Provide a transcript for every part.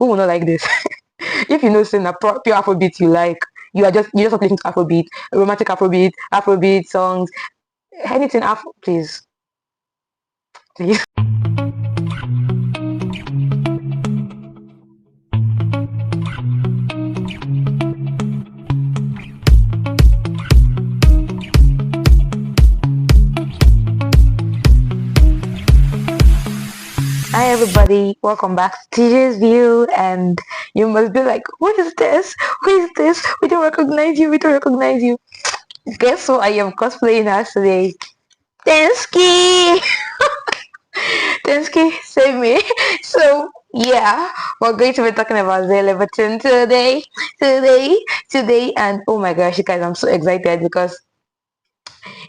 Who will not like this? If you know saying a pure Afrobeat you like, you just listen to Afrobeat, romantic Afrobeat songs, anything Afro, please. Hi everybody, welcome back to TEEJA'S View, and you must be like, what is this? Who is this? We don't recognize you, we don't recognize you. Guess who I am cosplaying as today? Tenski! Tenski, save me. So, yeah, we're going to be talking about Zaylevelten today, and oh my gosh, you guys, I'm so excited because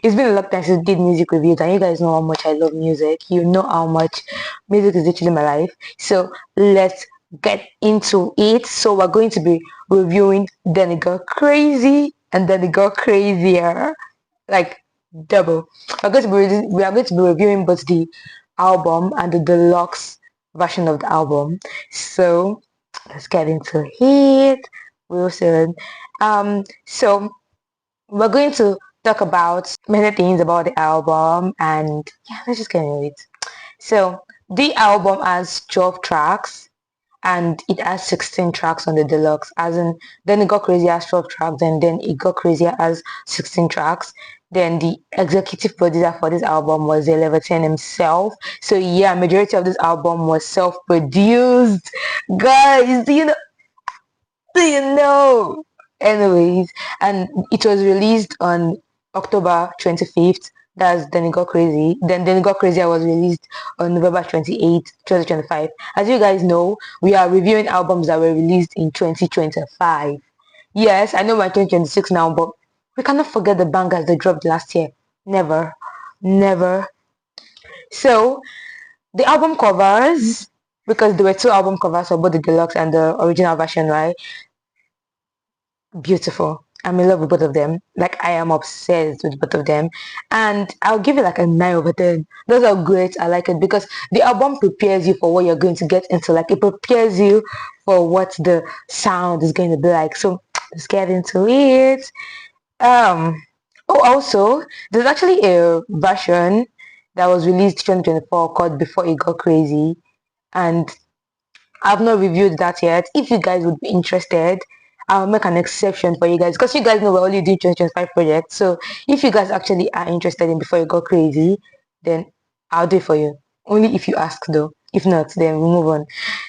it's been a long time since I did music reviews, and you guys know how much I love music. You know how much music is literally my life. So let's get into it. So we're going to be reviewing Then It Got Crazy and Then It Got Crazier, like double. We are going to be reviewing both the album and the deluxe version of the album. So let's get into it real soon. So we're going to talk about many things about the album, and yeah, let's just get into it. So the album has 12 tracks and it has 16 tracks on the deluxe, as in Then It Got Crazy has 12 tracks, and Then It Got Crazy has 16 tracks. Then the executive producer for this album was Zaylevelten himself. So yeah, majority of this album was self-produced. Guys, do you know? Anyways, and it was released on October 25th. That's Then It Got Crazy. Then It Got Crazy was released on November 28th, 2025. As you guys know, we are reviewing albums that were released in 2025. Yes, I know we're 2026 now, but we cannot forget the bangers that dropped last year. Never. Never. So, the album covers, because there were two album covers for both the deluxe and the original version, right? Beautiful. I'm in love with both of them. Like, I am obsessed with both of them, and I'll give it like a 9 over 10. Those are great. I like it because the album prepares you for what you're going to get into. Like, it prepares you for what the sound is going to be like. So let's get into it. Oh, also, there's actually a version that was released 2024 called Before It Got Crazy, and I've not reviewed that yet. If you guys would be interested, I'll make an exception for you guys, because you guys know we're only doing 2025 projects. So if you guys actually are interested in Before You Go Crazy, then I'll do it for you. Only if you ask though. If not, then we'll move on.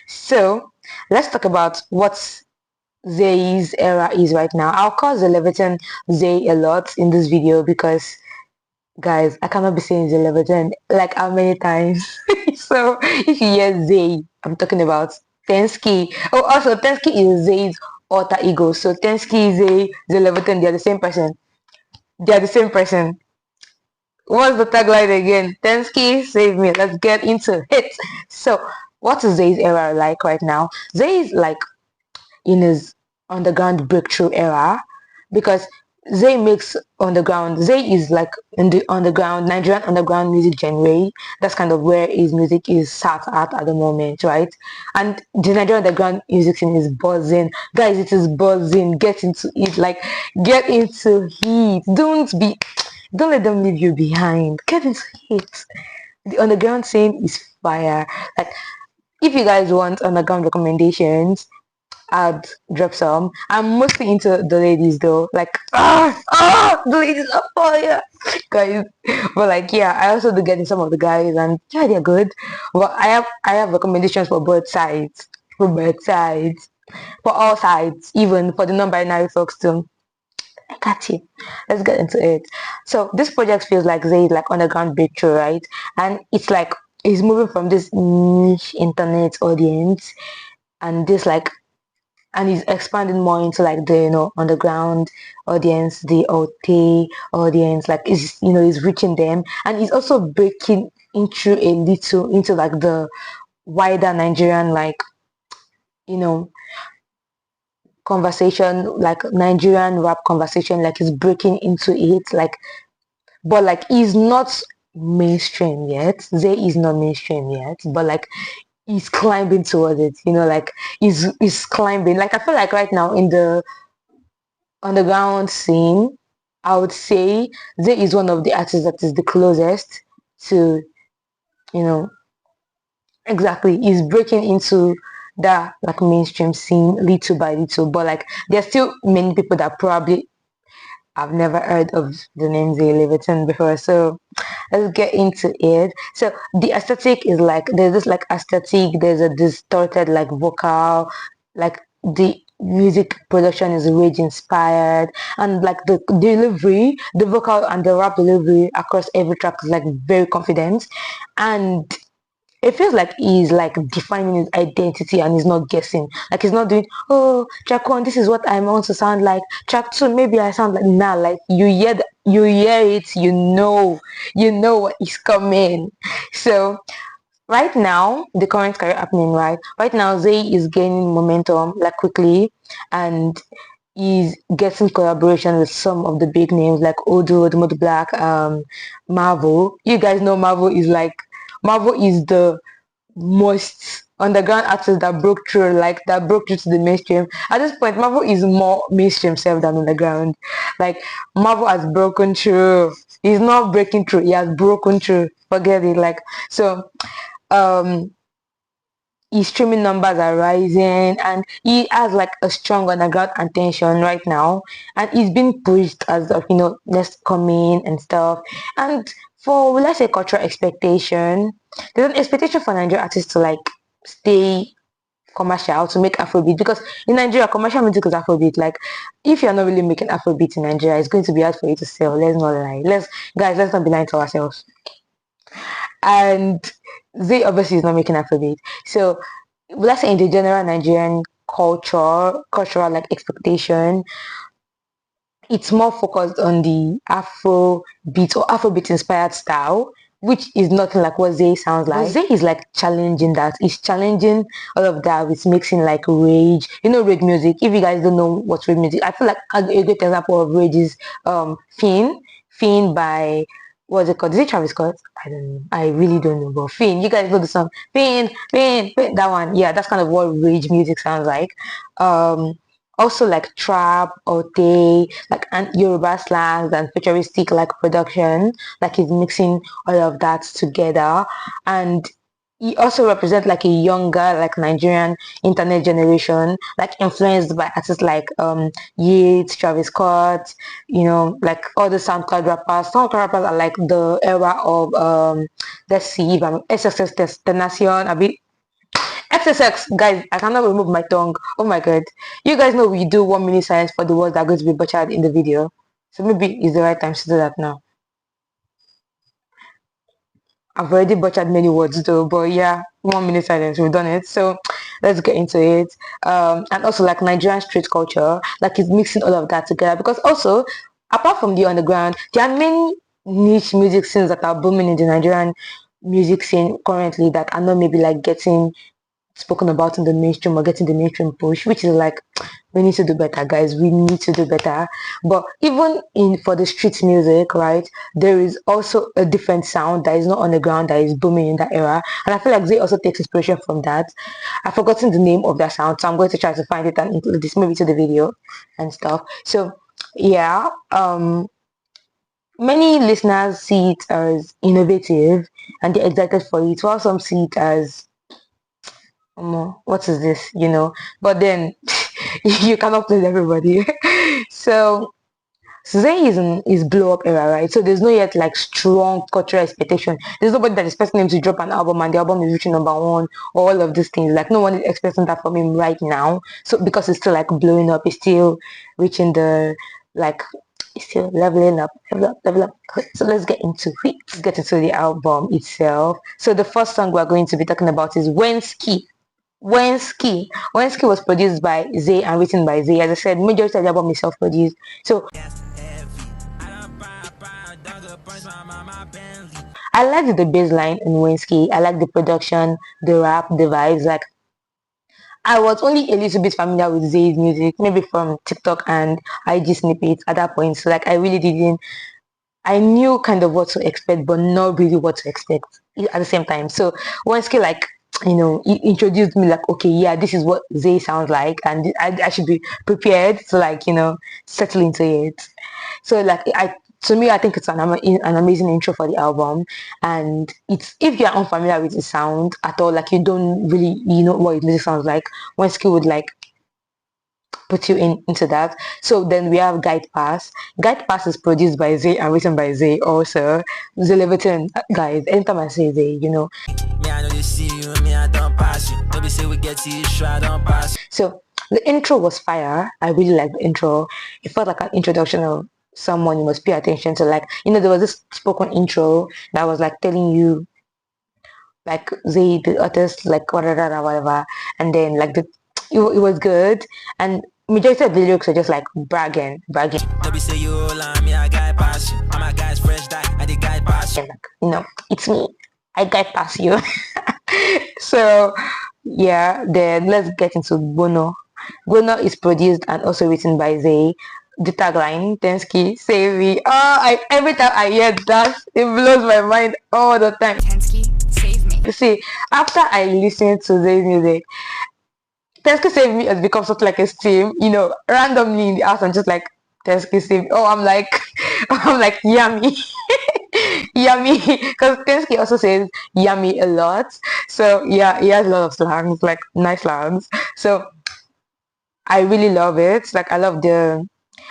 So let's talk about what Zay's era is right now. I'll call Zaylevelten Zay a lot in this video because guys, I cannot be saying Zaylevelten like how many times. So if you hear Zay, I'm talking about Tenski. Oh, also Tenski is Zay's alter ego. So Tenski, Zay, Zaylevelten, they are the same person. They are the same person. What's the tagline again? Tenski, save me. Let's get into it. So what is Zay's era like right now? Zay is like in his underground breakthrough era, because Zay makes underground. Zay is like in the underground, Nigerian underground music genre. That's kind of where his music is sat at the moment, right? And the Nigerian underground music scene is buzzing. Guys, it is buzzing. Get into it. Like, get into it. Don't let them leave you behind. Get into it. The underground scene is fire. Like, if you guys want underground recommendations, I'd drop some. I'm mostly into the ladies though. Like, the ladies are fire, guys. But like, yeah, I also do get in some of the guys, and yeah, they're good. But I have recommendations for both sides, for all sides, even for the non-binary folks too. I got you. Let's get into it. So this project feels like Zay is like underground breakthrough, right? And it's like he's moving from this niche internet audience and this like, and he's expanding more into like the underground audience, the OT audience. Like, he's reaching them, and he's also breaking into a little into like the wider Nigerian, like, conversation, like Nigerian rap conversation. Like, he's breaking into it, like, but like he's not mainstream yet. Zay is not mainstream yet, but like he's climbing towards it, you know, like he's climbing. Like I feel like right now in the underground scene, I would say Zay is one of the artists that is the closest to, you know, exactly, he's breaking into that like mainstream scene little by little. But like there's still many people that probably I've never heard of the name Zaylevelten before. So let's get into it. So the aesthetic is like there's this like aesthetic, there's a distorted like vocal, like the music production is rage inspired, and like the delivery, the vocal and the rap delivery across every track is like very confident, and it feels like he's like defining his identity and he's not guessing. Like he's not doing, oh, track one, this is what I want to sound like. Track two, maybe I sound like nah. Like you hear it, you know what is coming. So right now, the current career happening, right now, Zay is gaining momentum like quickly, and he's getting collaboration with some of the big names like Odo, the Mode Black, Marvel. You guys know Marvel is the most underground artist that broke through, like that broke through to the mainstream. At this point, Marvel is more mainstream self than underground. Like Marvel has broken through. He's not breaking through. He has broken through. Forget it. Like so, um, his streaming numbers are rising, and he has like a strong underground attention right now, and he's been pushed as of next coming and stuff. And for let's say cultural expectation, there's an expectation for Nigerian artists to like stay commercial, to make Afrobeat, because in Nigeria commercial music is Afrobeat. Like if you're not really making Afrobeat in Nigeria, it's going to be hard for you to sell. Let's not lie. Let's not be lying to ourselves. And they obviously is not making Afrobeat. So let's say in the general Nigerian cultural like expectation, it's more focused on the Afro beat or Afrobeat inspired style, which is nothing like what Zay sounds like. Zay is like challenging that. He's challenging all of that with mixing like rage. You know rage music. If you guys don't know what's rage music, I feel like a great example of rage is Finn. Finn by what's it called? Is it Travis Scott? I don't know. I really don't know. But Finn, you guys know the song. Finn, Finn, Finn, that one. Yeah, that's kind of what rage music sounds like. Also like trap or they like and Yoruba slangs and futuristic like production, like he's mixing all of that together. And he also represents like a younger like Nigerian internet generation, like influenced by artists like Yates, Travis Scott, like all the SoundCloud rappers. SoundCloud rappers are like the era of let's see if I'm SSS Destination a bit. XSX, guys, I cannot remove my tongue. Oh my god. You guys know we do 1 minute silence for the words that are going to be butchered in the video. So maybe it's the right time to do that now. I've already butchered many words though, but yeah, 1 minute silence, we've done it. So let's get into it. And also like Nigerian street culture, like it's mixing all of that together, because also apart from the underground, there are many niche music scenes that are booming in the Nigerian music scene currently that are not maybe like getting spoken about in the mainstream or getting the mainstream push, which is like we need to do better, guys. We need to do better. But even in for the street music, right, there is also a different sound that is not on the ground that is booming in that era, and I feel like they also takes inspiration from that. I've forgotten the name of that sound, so I'm going to try to find it and include this maybe to the video and stuff. So yeah, many listeners see it as innovative and they're excited for it, while some see it as what is this, but then you cannot please everybody. So Zay is in his blow up era, right? So there's no yet like strong cultural expectation. There's nobody that is expecting him to drop an album and the album is reaching #1 or all of these things. Like no one is expecting that from him right now. So because it's still like blowing up, it's still reaching the like it's still leveling up, level up. So let's get into it. Let's get into the album itself. So the first song we're going to be talking about is Wenski. Wenski. Wenski was produced by Zay and written by Zay. As I said, majority of the album is self-produced. So I like the bass line in Wenski. I like the production, the rap, the vibes. Like I was only a little bit familiar with Zay's music, maybe from TikTok and IG snippets at that point. So like I really didn't. I knew kind of what to expect, but not really what to expect at the same time. So Wenski like you know, he introduced me like, okay, yeah, this is what Zay sounds like, and I should be prepared to, like, you know, settle into it. So like to me, I think it's an amazing intro for the album, and it's, if you're unfamiliar with the sound at all, like you don't really, you know, what his music sounds like, Wenski would like put you into that. So then we have Guidepass. Guidepass is produced by Zay and written by Zay also. Zaylevelten, guys, anytime I say Zay, you know. So the intro was fire. I really liked the intro. It felt like an introduction of someone you must pay attention to. Like, you know, there was this spoken intro that was like telling you, like, Zay, the artist, like whatever, and then like it was good, and majority of the lyrics are just like bragging. Like, you know, it's me, I guide past you. So yeah, then let's get into Gbona. Gbona is produced and also written by Zay. The tagline, Tenski, save me. Oh, every time I hear that, it blows my mind all the time. Tenski, save me. You see, after I listen to Zay's music, Tenski Save Me has become something like a stream, you know, randomly in the house. I'm just like, Tenski Save Me. Oh, I'm like Yami. Yami, because Tenski also says Yami a lot. So yeah, he has a lot of slangs, like nice slangs. So I really love it. Like, I love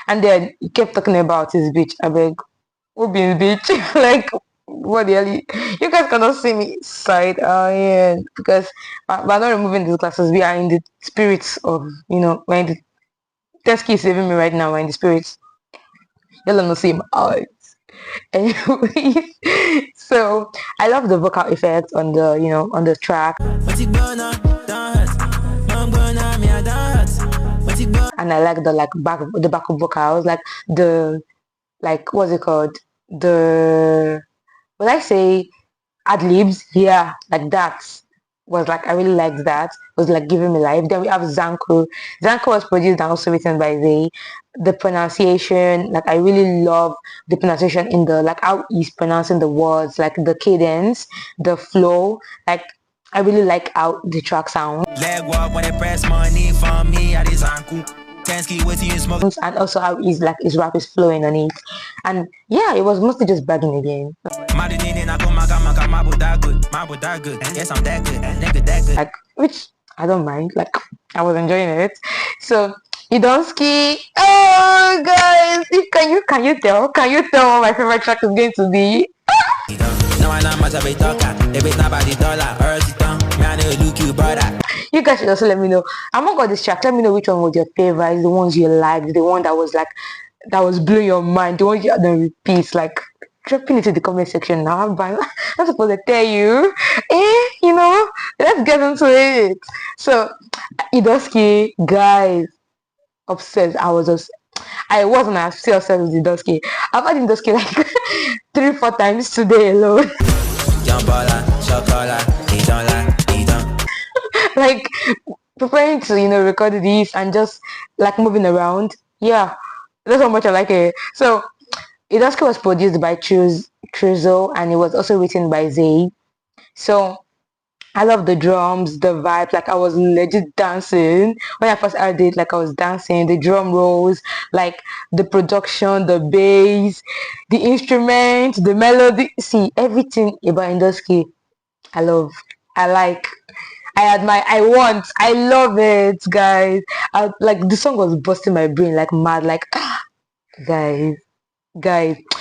and then he kept talking about his beach. I beg, who be his beach? Like, what the hell? You guys cannot see me side yeah, because we're not removing these glasses. We are in the spirits of, you know, when the Tenski is saving me right now. We're in the spirits. You'll not see my eyes. Anyway, so I love the vocal effect on the, you know, on the track, and I like the backup vocals, like the, like, what's it called, the, will I say, ad libs, yeah, like that was like, I really liked that. It was like giving me life. Then we have Zanku. Zanku was produced and also written by Zay. The pronunciation, like, I really love the pronunciation in the, like, how he's pronouncing the words, like the cadence, the flow, like, I really like how the track sounds. Leg walk when they press money for me at Zanku. And also how his rap is flowing on it, and yeah, it was mostly just bragging again. Like, which I don't mind. Like, I was enjoying it. So Idanski, oh guys, can you tell what my favorite track is going to be? You guys should also let me know. Among all this track, let me know which one was your favorite, the ones you liked, the one that was like, that was blowing your mind, the one you had on repeat. Like, dropping it in the comment section now. But I'm supposed to tell you, you know, let's get into it. So Idanski, guys, obsessed. I wasn't as still obsessed with Idanski. I've had Idanski like 3-4 times today alone. Like, preparing to, you know, record these and just like moving around. Yeah, that's how much I like it. So Idanski was produced by Crazier, and it was also written by Zay. So I love the drums, the vibe. Like, I was legit dancing when I first heard it. Like, I was dancing, the drum rolls, like the production, the bass, the instrument, the melody. See, everything about Idanski, I love, I like, I admire, I love it, guys. Like, the song was busting my brain like mad. Like, guys,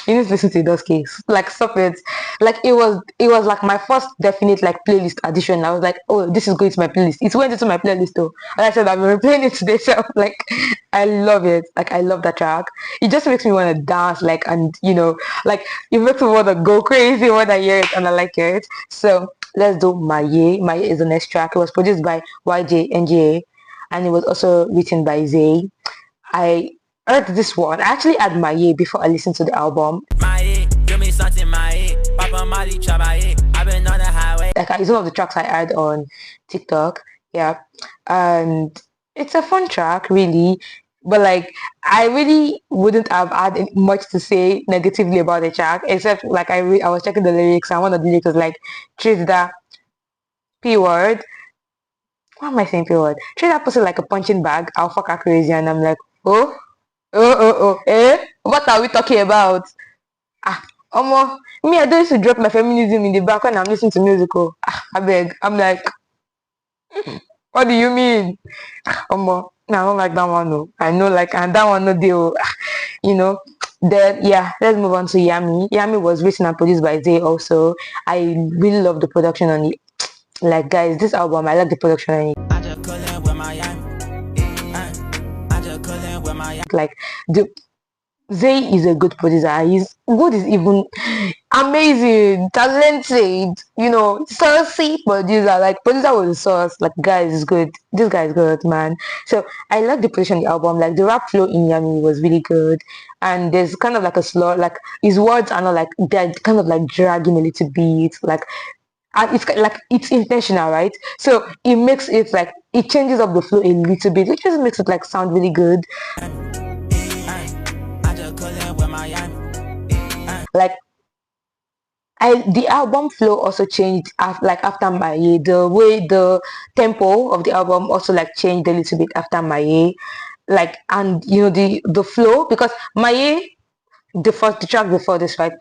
you need to listen to Idanski. Like, stop it. Like, it was like my first definite like playlist addition. I was like, oh, this is going to my playlist. It went into my playlist though. And I said, I've been replaying it today. So like, I love it. Like, I love that track. It just makes me want to dance, like, and you know, like, it makes me want to go crazy when I hear it, and I like it. So let's do Maye. Maye is the next track. It was produced by YJ, and it was also written by Zay. I heard this one. I actually had Maye before I listened to the album. Maye, give me something, Maye. Papa Mali, I've been on the highway. Like, it's one of the tracks I heard on TikTok. Yeah, and it's a fun track, really. But like, I really wouldn't have had much to say negatively about the track, except like I was checking the lyrics, and one of the lyrics was like, treat that P word. Why am I saying P word? Treat that person like a punching bag. I'll fuck her crazy, and I'm like, oh, what are we talking about? Ah, Omo, me, I don't used to drop my feminism in the back when I'm listening to musical. I beg. I'm like, what do you mean? Omo, no, I don't like that one, no. I know, like, and that one, no deal. You know. Then, yeah, let's move on to Yami. Yami was written and produced by Zay also. I really love the production on it. Like, guys, this album, I like the production on it. Like, the Zay is a good producer. He's good is even amazing, talented, saucy producer. Like producer was a sauce. Like guys is good. This guy is good, man. So I like the production of the album. Like the rap flow in Yami was really good. And there's kind of like a slow, like his words are not like they're kind of like dragging a little bit. Like and it's like it's intentional, right? So it makes it like it changes up the flow a little bit, which just makes it like sound really good. Like the album flow also changed after Maye. The way the tempo of the album also like changed a little bit after Maye. Like and the flow because Maye the track before this right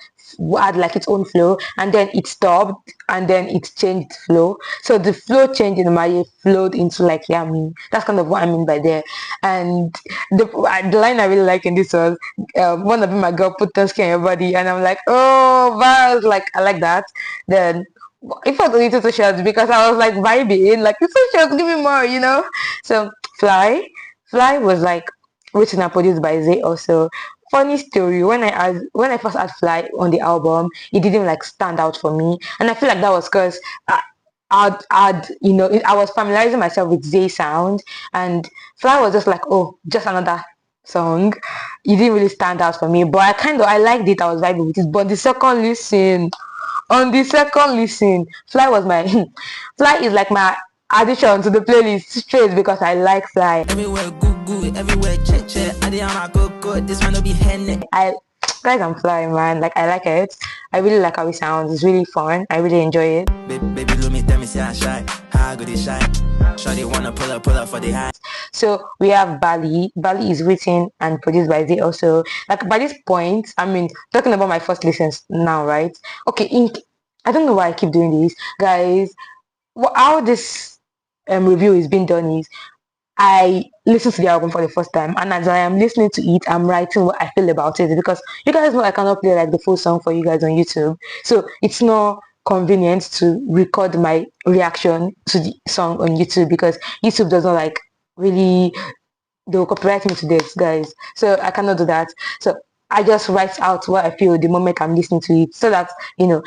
had like its own flow and then it stopped and then it changed flow, so the flow changed in Maye flowed into like Yami. That's kind of what I mean by there. And the line I really like in this was one of them, my girl put Tenski on your body, and I'm like, oh wow, like I like that. Then it felt a little too short because I was like vibing, like it's so short, give me more. So fly was like written and produced by Zay also. Funny story, when I first had Fly on the album, it didn't like stand out for me, and I feel like that was because I was familiarizing myself with Zay sound, and Fly was just like, oh, just another song. It didn't really stand out for me, but I liked it. I was vibing with it. But on the second listen, Fly was my Fly is like my addition to the playlist straight because I like Fly. Everywhere everywhere this one will be guys, I'm Fly, man. Like I like it. I really like how it sounds. It's really fun. I really enjoy it. Baby, let me tell me say I shy. How good is shy? Shawty wanna pull up for the high. So we have Bali. Bali is written and produced by Zay also. Like by this point, I mean talking about my first listens now, right? Okay, I don't know why I keep doing this, guys. How this review is being done is I listen to the album for the first time, and as I am listening to it, I'm writing what I feel about it because you guys know I cannot play like the full song for you guys on YouTube, so it's not convenient to record my reaction to the song on YouTube because YouTube does not like really, they'll copyright me to this, guys, so I cannot do that. So I just write out what I feel the moment I'm listening to it, so that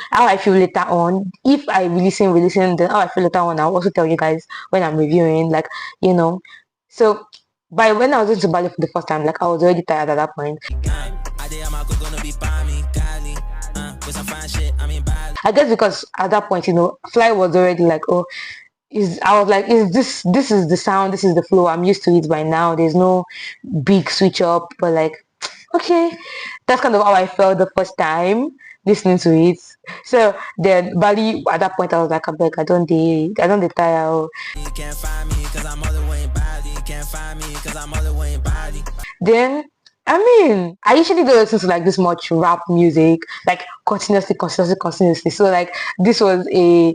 how I feel later on. If I re-listen, then how I feel later on, I'll also tell you guys when I'm reviewing, like So by when I was into Bali for the first time, like I was already tired at that point. I guess because at that point, Fly was already like, oh, I was like, this is the sound, this is the flow, I'm used to it by now. There's no big switch up, but like, okay, that's kind of how I felt the first time listening to it. So then Bali, at that point I was like, I don't tire. You can't find me because I'm all the way in Bali. You can't find me because I'm all the way in Bali. Then I usually don't listen to like this much rap music, like continuously. So like this was a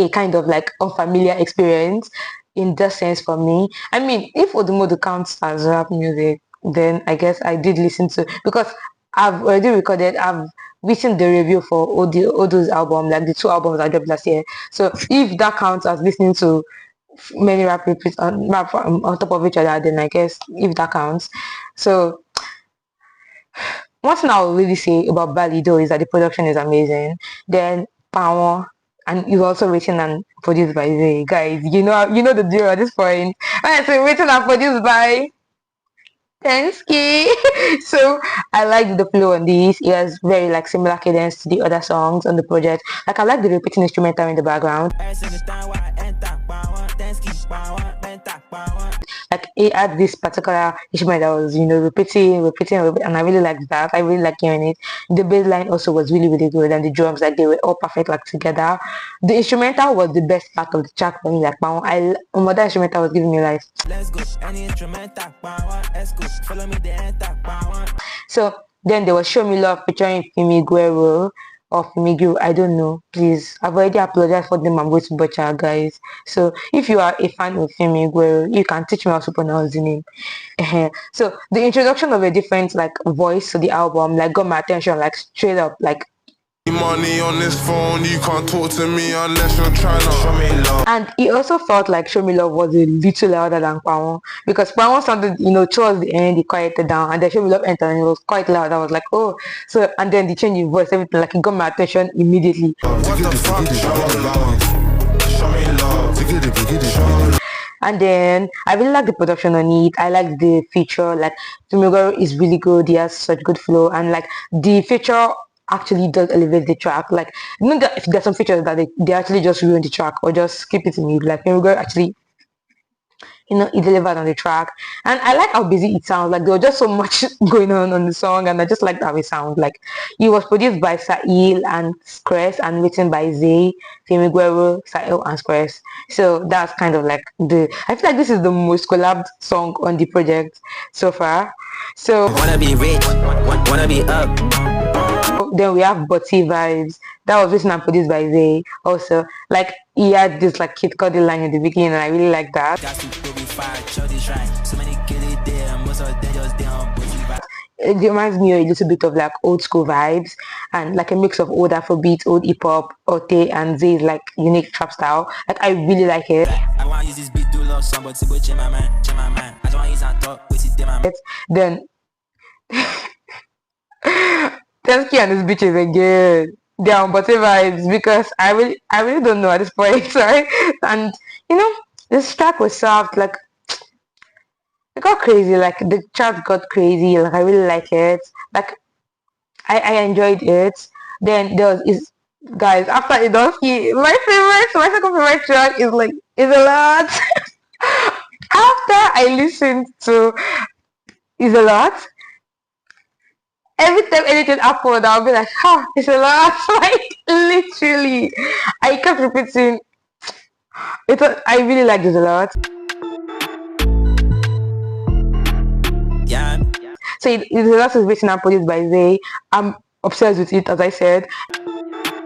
kind of like unfamiliar experience in that sense for me. If Odumodu counts as rap music, then I guess I did listen to, because I've already I've written the review for Odo's album, like the 2 albums I dropped last year. So if that counts as listening to many rap repeats on top of each other, then I guess if that counts. So one thing I will really say about Bali though is that the production is amazing. Then Pawon, and it's also written and produced by Zay. Guys, you know the deal at this point. When I say written and produced by Tenski. So I like the flow on this. It has very like similar cadence to the other songs on the project. Like I like the repeating instrumental in the background. Like like it had this particular instrument that was, you know, repeating, and I really liked that. I really like hearing it. The bass line also was really, really good, and the drums, like they were all perfect, like together. The instrumental was the best part of the track for me. Like, Pawon, that instrumental was giving me life. Let's go. Any instrumental, let's go. Follow me the So then there was Show Me Love featuring Fimi Guerrero or Fimi, I don't know. Please, I've already apologized for them. I'm going to butcher, guys. So if you are a fan of Fimi Guerrero, you can teach me how to pronounce the name. So the introduction of a different like voice to the album like got my attention, like straight up, like money on this phone, you can't talk to me unless you're trying to show me love. And it also felt like Show Me Love was a little louder than Pawon, because Pawon sounded, you know, towards the end it quieted down, and then Show Me Love entered and it was quite loud. I was like, oh. So and then the change in voice, everything, like it got my attention immediately. What the fuck? Show me love. And then I really like the production on it. I like the feature. Like Fimi is really good. He has such good flow, and like the feature actually does elevate the track. Like, you know, that if there's some features that they actually just ruin the track or just skip it in it. Like Fimi actually, you know, it delivered on the track, and I like how busy it sounds. Like there was just so much going on the song, and I just liked how it sounds. Like it was produced by Sahil and Squares and written by Zay, Fimi, Sahil and Squares. So that's kind of like I feel like this is the most collabed song on the project so far. So wanna be rich, wanna be up. Then we have Butti Vibes, that was written and produced by Zay. Also, like he had this like Kid Cudi line in the beginning, and I really like that. It reminds me a little bit of like old school vibes, and like a mix of old Afrobeat, old hip hop, Ote, and Zay's like unique trap style. Like I really like it. Then Tenski and his bitches again. They're on Butti Vibes, because I really don't know at this point, sorry. And you know, this track was soft, like it got crazy, like the track got crazy, like I really like it. Like I enjoyed it. Then there was guys, after Idanski, my second favorite track is like Isalot. After I listened to Isalot, every time anything happened, I'll be like, oh, it's a lot. Like literally, I kept repeating it. I really like this a lot. Yeah. So it's a lot is written and produced by Zay. I'm obsessed with it, as I said.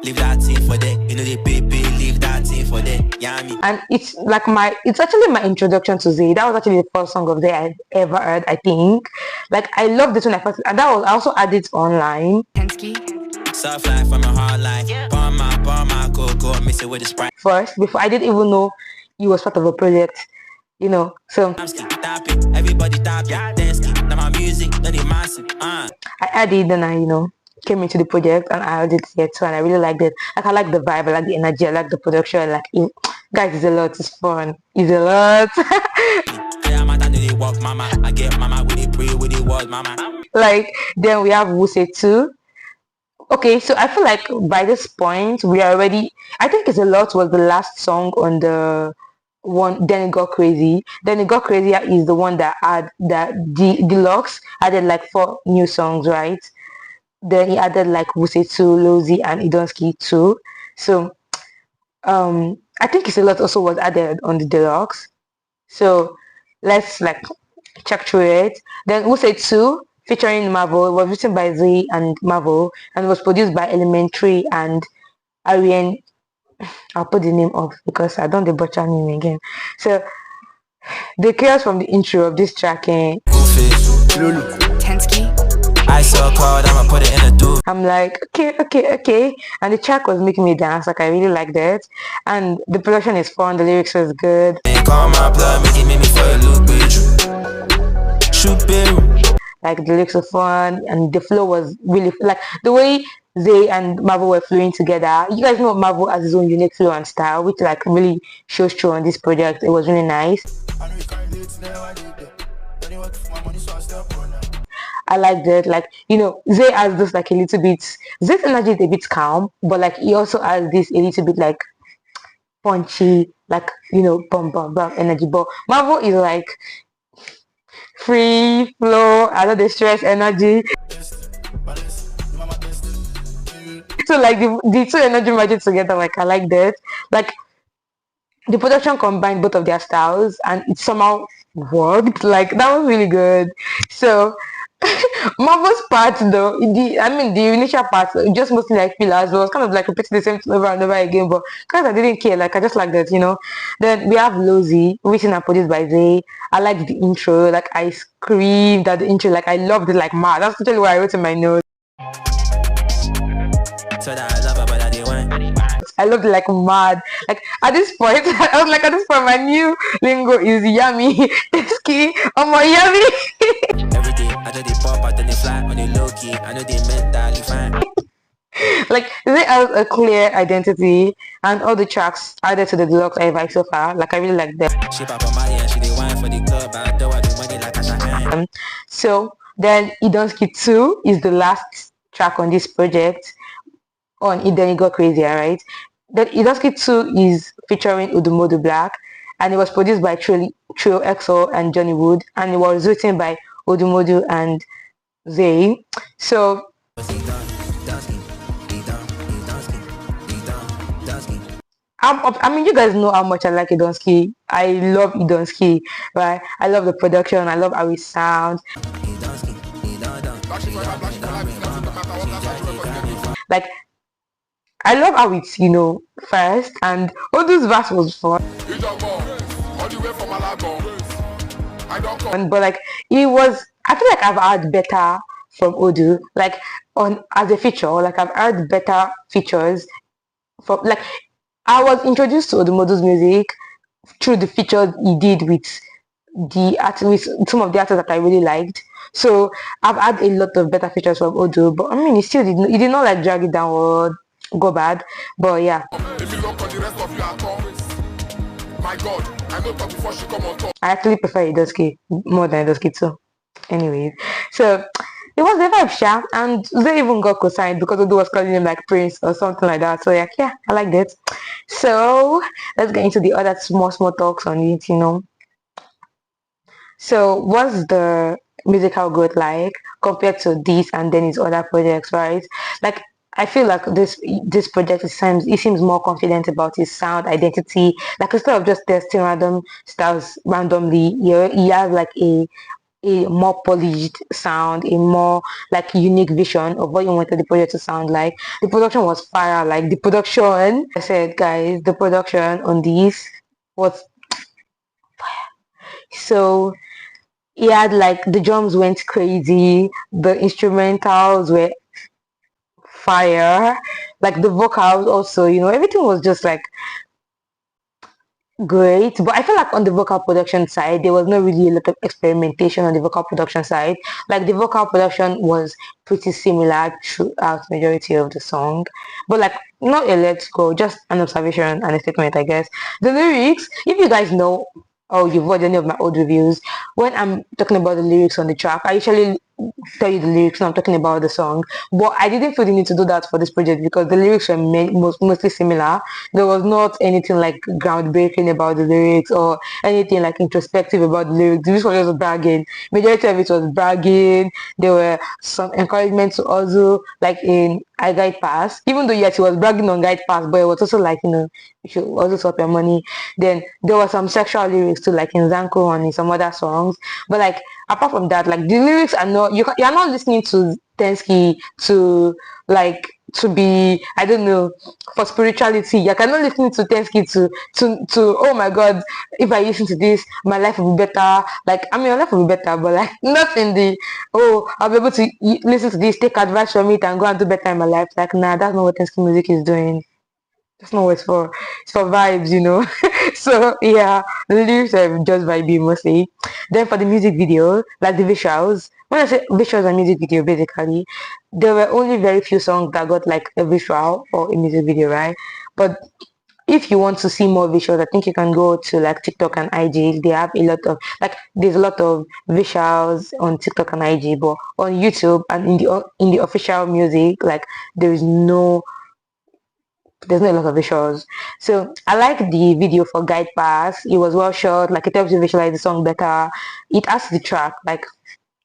Leave that thing for them, you know the baby. Leave that thing for them, Yami. And it's like it's actually my introduction to Zay. That was actually the first song of Zay I ever heard, I think. Like I loved it when I first, and that was I also added online. Tenski. Soft life from a hard life. Go, miss it with the sprite. First, before I didn't even know he was part of a project, you know. So everybody tap it, now my music, massive. I added, and I, you know, came into the project, and I did it too, and I really liked it. Like I like the vibe, I like the energy, I like the production. Like guys, it's a lot, it's fun, it's a lot. Like then we have Wuse too. Okay, so I feel like by this point we are already, I think It's a Lot was the last song on the one. Then It Got Crazy. Then It Got Crazier is the one that had that the deluxe added like 4 new songs, right? Then he added like Wuse 2, Lowzy, and Idanski 2. So I think It's a Lot also was added on the deluxe. So let's like check through it. Then Wuse 2 featuring Marvel was written by Zay and Marvel, and was produced by Elementary and Ariane. I'll put the name off because I don't butcher name again. So the chaos from the intro of this track, Tenski. I saw a card, I'ma put it in a do. I'm like, okay. And the track was making me dance, like I really liked it. And the production is fun, the lyrics was good. Like the lyrics were fun, and the flow was really, like the way Zay and Marvel were flowing together. You guys know Marvel has his own unique flow and style, which like really shows through on this project. It was really nice. I liked it. Like, you know, Zay has this like a little bit, Zay's energy is a bit calm, but like he also has this a little bit like punchy, like, you know, bum energy. But Marvel is like, free flow. I know the stress energy. So like the two energy merged together, like I like that. Like the production combined both of their styles and it somehow worked. Like that was really good. So Marvel's part though, the initial part just mostly like fillers, but it was kind of like repeating the same thing over and over again. But because I didn't care, like I just like that. Then we have Lowzy, written and produced by Zay. I like the intro, like I screamed at the intro, like I loved it like mad. That's literally what I wrote in my notes. So that I love her, but I didn't want. I loved it like mad. Like at this point, I was like, at this point, my new lingo is Yami, Tenski, Yami. Everything I know they pop out and they fly on the low key. I know they mentally fine. Like they have a clear identity, and all the tracks added to the deluxe vibe so far. Like I really like them. She pop on Maye and she did wine for the club, but I do money like I So then Idanski 2 is the last track on this project. On it, then it got crazier, right? Then Idanski 2 is featuring Odumodu Black, and it was produced by Trio EXO and Johnny Wood, and it was written by Odumodu and Zay. So I mean, you guys know how much I like Idanski. I love Idanski, right? I love the production. I love how it sounds. Like, I love how it's, first, and all those verse was fun. But like, I feel like I've heard better from Odu, like as a feature, like I've heard better features from, like, I was introduced to Odumodu's music through the features he did with some of the artists that I really liked. So I've had a lot of better features from Odu, but I mean, he did not like drag it down or go bad, but yeah. If you look on the rest of your my God, I know that before she come on top. I actually prefer Idanski more than Idanski too. Anyways, so it was the vibe, Sha, and they even got co-signed because Odu was calling him like Prince or something like that. So yeah, I like that. So let's get into the other small talks on it. So what's the musical growth like compared to this and then his other projects, right? Like, I feel like this project seems more confident about his sound identity. Like, instead of just testing random styles randomly, he has like a more polished sound, a more like unique vision of what you wanted the project to sound like. The production was fire. Like the production, I said, guys, the production on this was fire. So he had like the drums went crazy, the instrumentals were fire, like the vocals also, everything was just like great. But I feel like on the vocal production side, there was not really a lot of experimentation on the vocal production side. Like the vocal production was pretty similar throughout majority of the song, but like not a let's go, just an observation and a statement, I guess. The lyrics, if you guys know or you've watched any of my old reviews, when I'm talking about the lyrics on the track, I usually tell you the lyrics when I'm talking about the song, but I didn't feel the need to do that for this project because the lyrics were mostly similar. There was not anything like groundbreaking about the lyrics or anything like introspective about the lyrics. This was just bragging. Majority of it was bragging. There were some encouragement to also like in Guidepass, even though yes, he was bragging on Guidepass, but it was also like, you should also swap your money. Then there were some sexual lyrics too, like in Zanku and in some other songs. But like apart from that, like the lyrics are not, you're not listening to Tenski to be, I don't know, for spirituality. You cannot listen to Tenski to oh my God, if I listen to this, my life will be better. Like, I mean, your life will be better, but like not in the, oh, I'll be able to listen to this, take advice from it and go and do better in my life. Like, nah, that's not what Tenski music is doing. That's not what it's for. It's for vibes, So yeah, the lyrics are just vibey mostly. Then for the music video, like the visuals, when I say visuals and music video, basically, there were only very few songs that got like a visual or a music video, right? But if you want to see more visuals, I think you can go to like TikTok and IG. They have a lot of there's a lot of visuals on TikTok and IG, but on YouTube and in the official music, like there is no there's not a lot of visuals. So I like the video for Guidepass. It was well shot, like it helps you visualize the song better. It adds to the track, like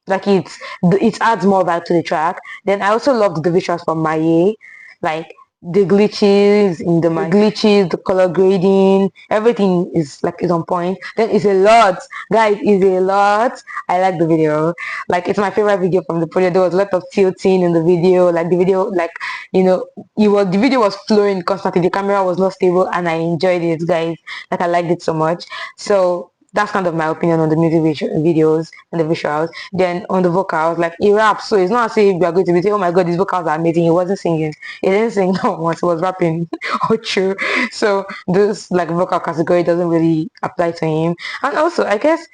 it adds more vibe to the track. Then I also loved the visuals from Maye, like the glitches in the glitches, the color grading, everything is on point. Then it's a lot, guys. It's a lot. I like the video. Like it's my favorite video from the project. There was a lot of tilting in the video. Like the video, like the video was flowing constantly. The camera was not stable, and I enjoyed it, guys. Like I liked it so much. So that's kind of my opinion on the videos and the visuals. Then on the vocals, like he raps, so it's not as if you are going to be saying, "Oh my god, these vocals are amazing." He wasn't singing. He didn't sing no once. He was rapping. Oh, true. So this like vocal category doesn't really apply to him. And also, I guess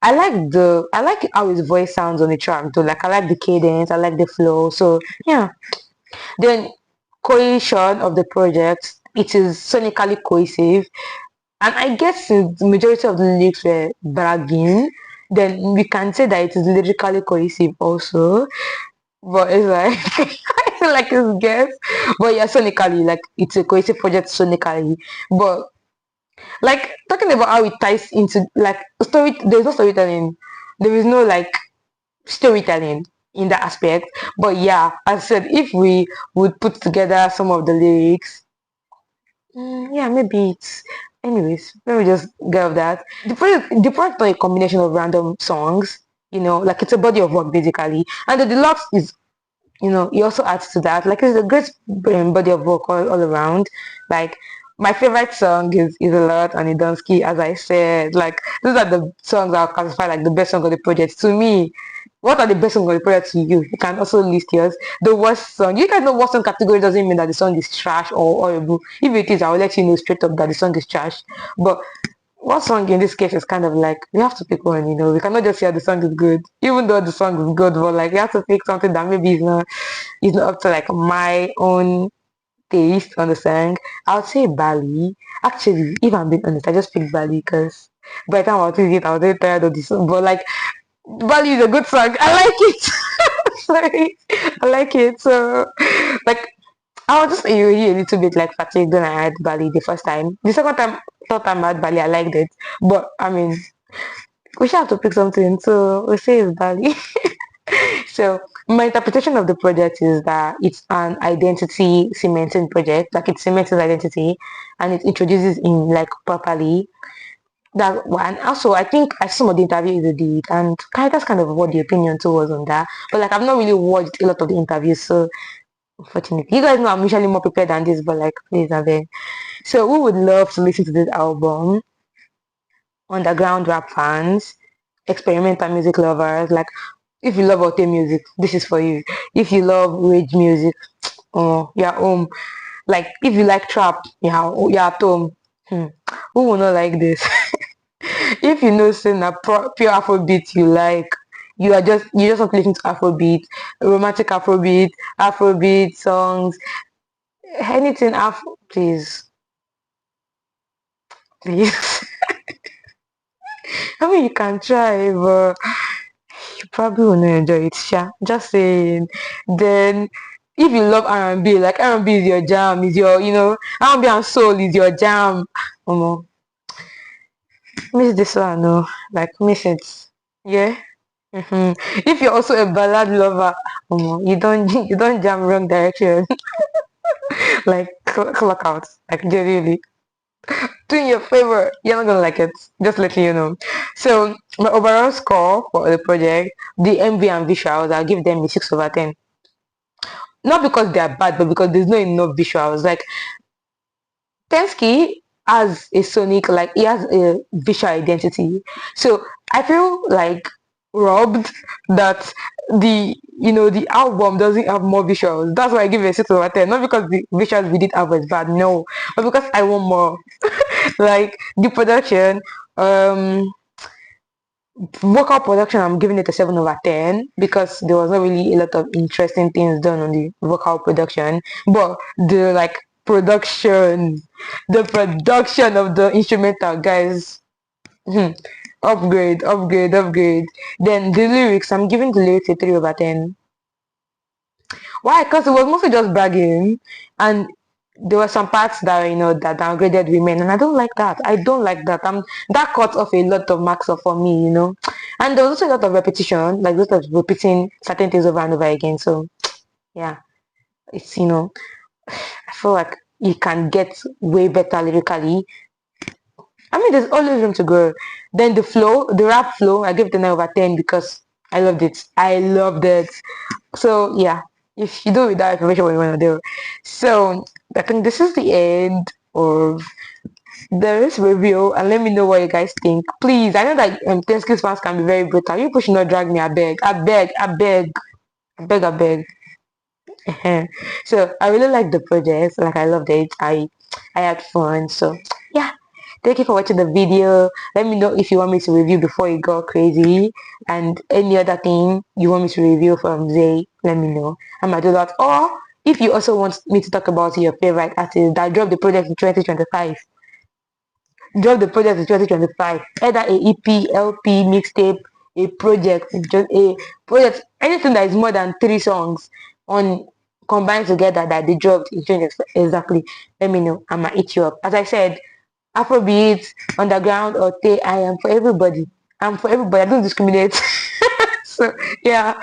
I like how his voice sounds on the track too. Like I like the cadence, I like the flow. So yeah. Then cohesion of the project. It is sonically cohesive, and I guess since the majority of the lyrics were bragging, then we can say that it is lyrically cohesive also. But it's like I feel like it's guess. But yeah, sonically, like it's a cohesive project sonically. But like talking about how it ties into like story, there's no storytelling. There is no like storytelling in that aspect. But yeah, as I said, if we would put together some of the lyrics, yeah, maybe it's. Anyways, let me just get off that. The project is not a combination of random songs, like it's a body of work basically. And the deluxe is, it also adds to that. Like it's a great body of work all around. Like my favorite song is Isalot and Idanski, as I said. Like those are the songs I'll classify like the best song of the project. To me, what are the best songs of the project to you? You can also list yours. The worst song. You guys know what song category doesn't mean that the song is trash or horrible. If it is, I will let you know straight up that the song is trash. But what song in this case is kind of like we have to pick one, we cannot just hear the song is good, even though the song is good, but like we have to pick something that maybe is not up to like my own taste on the song. I would say Bali. Actually, if I'm being honest, I just picked Bali because by the time I was doing it, I was very tired of this song. But like Bali is a good song. I like it. Sorry. I like it. So like I was just really a little bit like fatigued when I had Bali the first time. The second time, third time I had Bali, I liked it. But I mean, we should have to pick something. So we say it's Bali. So my interpretation of the project is that it's an identity cementing project. Like it cements his identity and it introduces him like properly. That one. Also, I think I saw some of the interviews they did, and that's kind of what the opinion too was on that. But like I've not really watched a lot of the interviews, so unfortunately, you guys know I'm usually more prepared than this. But like, please, I beg. So we would love to listen to this album. Underground rap fans, experimental music lovers, like if you love auto music, this is for you. If you love rage music, oh, you're home. Like if you like trap, you're at home. Who will not like this? If you know saying a pure Afrobeat you like, you just want to listen to Afrobeat, romantic Afrobeat songs, anything Afro, please. I mean, you can try, but you probably will not enjoy it. Sha. Just saying. Then, if you love R&B, like R&B is your jam, is your, R&B and soul is your jam. No, miss this one, no, like miss it. Yeah. If you're also a ballad lover, you don't you don't jam wrong direction. Like clock out, like genuinely. Doing your favor, you're not gonna like it. Just letting you know. So my overall score for the project, the MV and visuals, I'll give them a 6/10. Not because they are bad, but because there's not enough visuals. Like Tenski has a sonic, like he has a visual identity. So I feel like robbed that the album doesn't have more visuals. That's why I give it a 6/10. Not because the visuals we did have was bad, no, but because I want more. Like the production, vocal production, I'm giving it a 7/10 because there was not really a lot of interesting things done on the vocal production. But the like the production of the instrumental, guys, upgrade. Then the lyrics, I'm giving the lyrics a 3/10. Why? Because it was mostly just bragging, and there were some parts that that downgraded women, and I don't like that. I don't like that. That cut off a lot of marks off for me. And there was also a lot of repetition, like a lot of repeating certain things over and over again. So yeah, it's I feel like you can get way better lyrically. I mean, there's always room to grow. Then the flow, the rap flow, I give it a 9/10 because I loved it. I loved it. So yeah, if you do with that information, what you want to do. So I think this is the end of this review, and let me know what you guys think. Please, I know that Tenski's fans can be very brutal. You push not drag me. I beg, I beg, I beg, I beg, I beg. So I really like the project. Like I loved it. I had fun. So yeah. Thank you for watching the video. Let me know if you want me to review before it got crazy, and any other thing you want me to review from Zay, let me know. I might do that. Or if you also want me to talk about your favorite artist that dropped the project in 2025, drop the project in 2025. Either a EP, LP, mixtape, a project, just a project, anything that is more than 3 songs on combined together that they dropped in 20, exactly. Let me know. I might eat you up. As I said, Afrobeat, underground, or I am for everybody. I'm for everybody. I don't discriminate. So yeah.